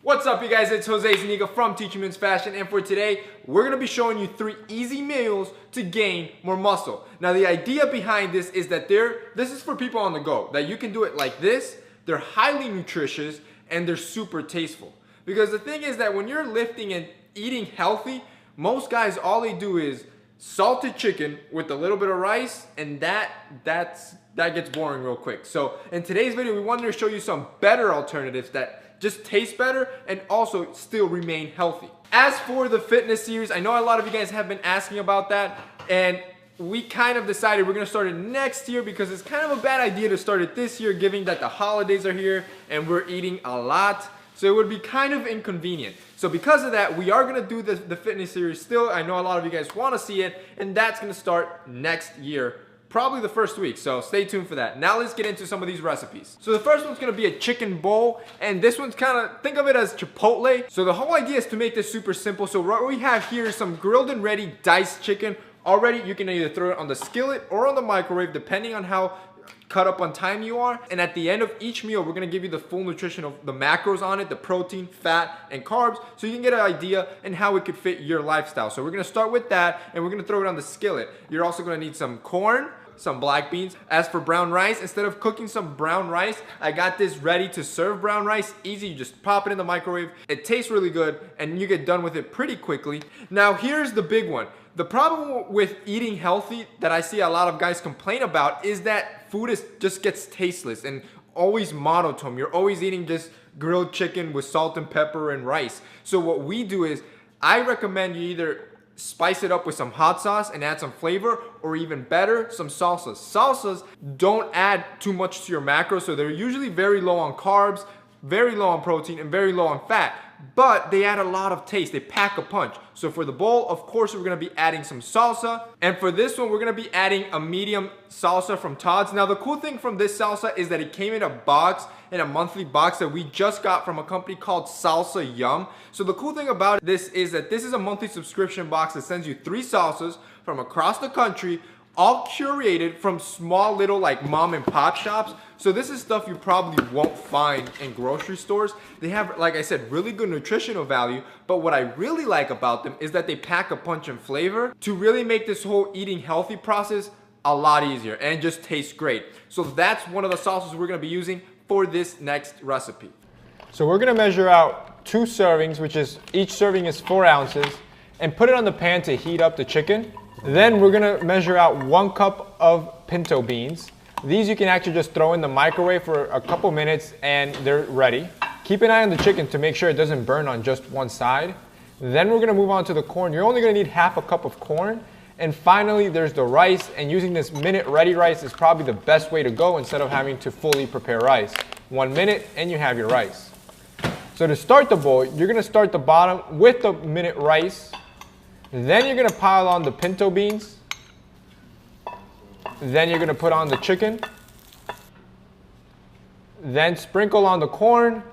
What's up, you guys? It's Jose Zuniga from Teaching Men's Fashion, and for today, we're going to be showing you 3 easy meals to gain more muscle. Now, the idea behind this is that this is for people on the go, that you can do it like this. They're highly nutritious, and they're super tasteful. Because the thing is that when you're lifting and eating healthy, most guys, all they do is salted chicken with a little bit of rice, and that gets boring real quick. So in today's video, we wanted to show you some better alternatives that just taste better and also still remain healthy. As for the fitness series, I know a lot of you guys have been asking about that, and we kind of decided we're gonna start it next year because it's kind of a bad idea to start it this year, given that the holidays are here and we're eating a lot. So it would be kind of inconvenient. So because of that, we are gonna do the fitness series still. I know a lot of you guys wanna see it, and that's gonna start next year, probably the first week, so stay tuned for that. Now let's get into some of these recipes. So the first one's gonna be a chicken bowl, and this one's think of it as Chipotle. So the whole idea is to make this super simple. So what we have here is some grilled and ready diced chicken. Already, you can either throw it on the skillet or on the microwave, depending on how cut up on time you are. And at the end of each meal, we're gonna give you the full nutrition of the macros on it, the protein, fat, and carbs, so you can get an idea and how it could fit your lifestyle. So we're gonna start with that, and we're gonna throw it on the skillet. You're also gonna need some corn, some black beans. As for brown rice, instead of cooking some brown rice, I got this ready to serve brown rice. Easy, you just pop it in the microwave. It tastes really good, and you get done with it pretty quickly. Now here's the big one. The problem with eating healthy that I see a lot of guys complain about is that food just gets tasteless and always monotone. You're always eating just grilled chicken with salt and pepper and rice. So what we do is, I recommend you either spice it up with some hot sauce and add some flavor, or even better, some salsas. Salsas don't add too much to your macros, so they're usually very low on carbs, very low on protein, and very low on fat, but they add a lot of taste. They pack a punch. So for the bowl, of course, we're gonna be adding some salsa, and for this one, we're gonna be adding a medium salsa from Todd's. Now, the cool thing from this salsa is that it came in a box, in a monthly box that we just got from a company called Salsa Yum. So the cool thing about this is that this is a monthly subscription box that sends you 3 salsas from across the country, all curated from small little like mom and pop shops. So this is stuff you probably won't find in grocery stores. They have, like I said, really good nutritional value, but what I really like about them is that they pack a punch and flavor to really make this whole eating healthy process a lot easier and just tastes great. So that's one of the salsas we're gonna be using for this next recipe. So we're gonna measure out 2 servings, which is, each serving is 4 ounces, and put it on the pan to heat up the chicken. Then we're gonna measure out 1 cup of pinto beans. These you can actually just throw in the microwave for a couple minutes and they're ready. Keep an eye on the chicken to make sure it doesn't burn on just one side. Then we're gonna move on to the corn. You're only gonna need half a cup of corn. And finally, there's the rice, and using this minute ready rice is probably the best way to go instead of having to fully prepare rice. 1 minute and you have your rice. So to start the bowl, you're gonna start the bottom with the minute rice. Then you're gonna pile on the pinto beans. Then you're gonna put on the chicken. Then sprinkle on the corn.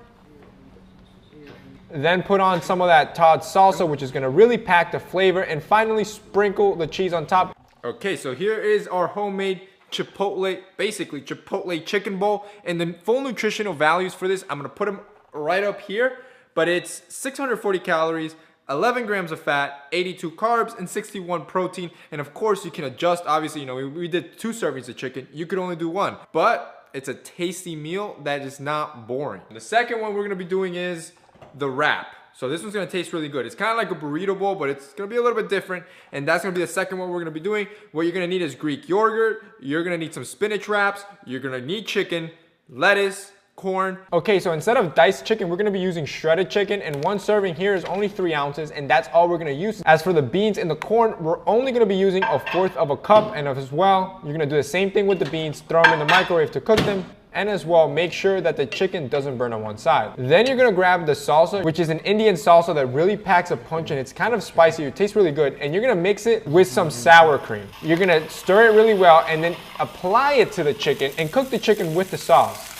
Then put on some of that Todd's salsa, which is gonna really pack the flavor. And finally, sprinkle the cheese on top. Okay, so here is our homemade Chipotle, basically Chipotle chicken bowl. And the full nutritional values for this, I'm gonna put them right up here. But it's 640 calories, 11 grams of fat, 82 carbs, and 61 protein. And of course, you can adjust. Obviously, you know, we did 2 servings of chicken. You could only do 1. But it's a tasty meal that is not boring. The second one we're gonna be doing is the wrap. So this one's gonna taste really good. It's kind of like a burrito bowl, but it's gonna be a little bit different. And that's gonna be the second one we're gonna be doing. What you're gonna need is Greek yogurt. You're gonna need some spinach wraps. You're gonna need chicken, lettuce, corn. Okay, so instead of diced chicken, we're gonna be using shredded chicken, and 1 serving here is only 3 ounces, and that's all we're gonna use. As for the beans and the corn, we're only gonna be using 1/4 of a cup, and as well, you're gonna do the same thing with the beans, throw them in the microwave to cook them, and as well, make sure that the chicken doesn't burn on one side. Then you're gonna grab the salsa, which is an Indian salsa that really packs a punch, and it's kind of spicy, it tastes really good, and you're gonna mix it with some sour cream. You're gonna stir it really well, and then apply it to the chicken, and cook the chicken with the sauce.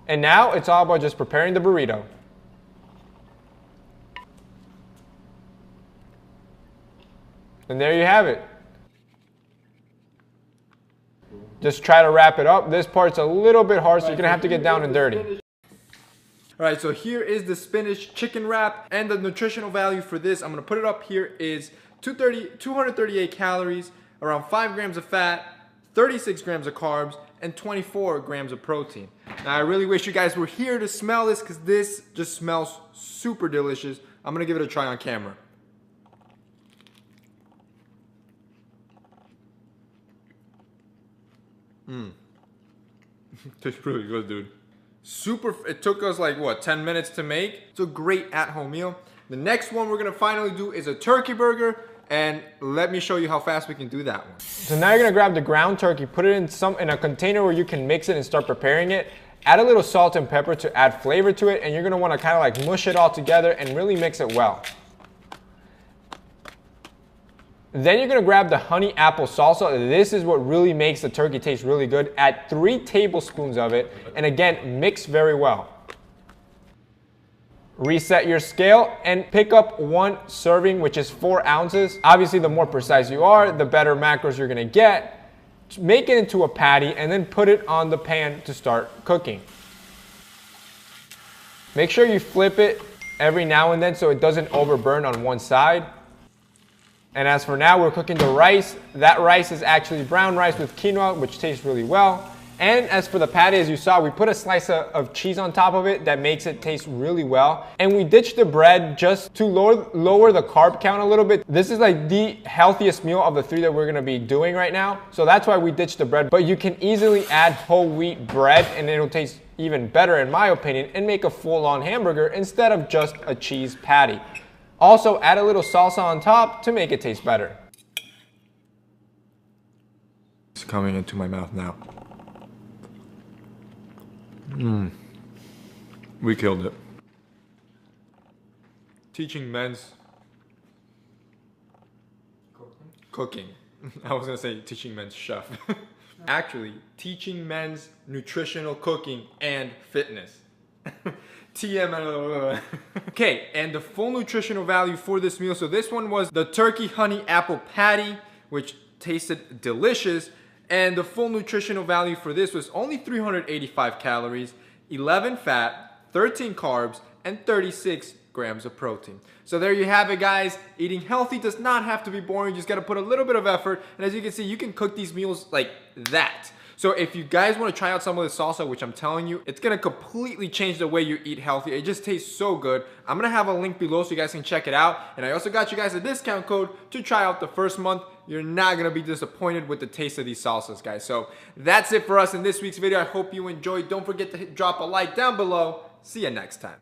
And now it's all about just preparing the burrito. And there you have it. Just try to wrap it up. This part's a little bit hard, so you're gonna have to get down and dirty. All right, so here is the spinach chicken wrap, and the nutritional value for this, I'm gonna put it up here, is 238 calories, around 5 grams of fat, 36 grams of carbs, and 24 grams of protein. Now, I really wish you guys were here to smell this because this just smells super delicious. I'm gonna give it a try on camera. Tastes really good, dude. It took us like, what, 10 minutes to make? It's a great at-home meal. The next one we're gonna finally do is a turkey burger, and let me show you how fast we can do that one. So now you're gonna grab the ground turkey, put it in a container where you can mix it and start preparing it. Add a little salt and pepper to add flavor to it, and you're gonna wanna kinda like mush it all together and really mix it well. Then you're gonna grab the honey apple salsa. This is what really makes the turkey taste really good. Add 3 tablespoons of it, and again, mix very well. Reset your scale and pick up 1 serving, which is 4 ounces. Obviously, the more precise you are, the better macros you're gonna get. Make it into a patty and then put it on the pan to start cooking. Make sure you flip it every now and then so it doesn't overburn on one side. And as for now, we're cooking the rice. That rice is actually brown rice with quinoa, which tastes really well. And as for the patty, as you saw, we put a slice of cheese on top of it that makes it taste really well. And we ditched the bread just to lower the carb count a little bit. This is like the healthiest meal of the 3 that we're gonna be doing right now. So that's why we ditched the bread. But you can easily add whole wheat bread and it'll taste even better, in my opinion, and make a full-on hamburger instead of just a cheese patty. Also, add a little salsa on top to make it taste better. It's coming into my mouth now. We killed it. Teaching men's cooking. I was gonna say teaching men's chef. Actually, teaching men's nutritional cooking and fitness. TM. Okay, and the full nutritional value for this meal. So this one was the turkey honey apple patty, which tasted delicious. And the full nutritional value for this was only 385 calories, 11 fat, 13 carbs, and 36 grams of protein. So there you have it, guys. Eating healthy does not have to be boring. You just gotta put a little bit of effort. And as you can see, you can cook these meals like that. So if you guys want to try out some of this salsa, which I'm telling you, it's going to completely change the way you eat healthy. It just tastes so good. I'm going to have a link below so you guys can check it out. And I also got you guys a discount code to try out the first month. You're not going to be disappointed with the taste of these salsas, guys. So that's it for us in this week's video. I hope you enjoyed. Don't forget to drop a like down below. See you next time.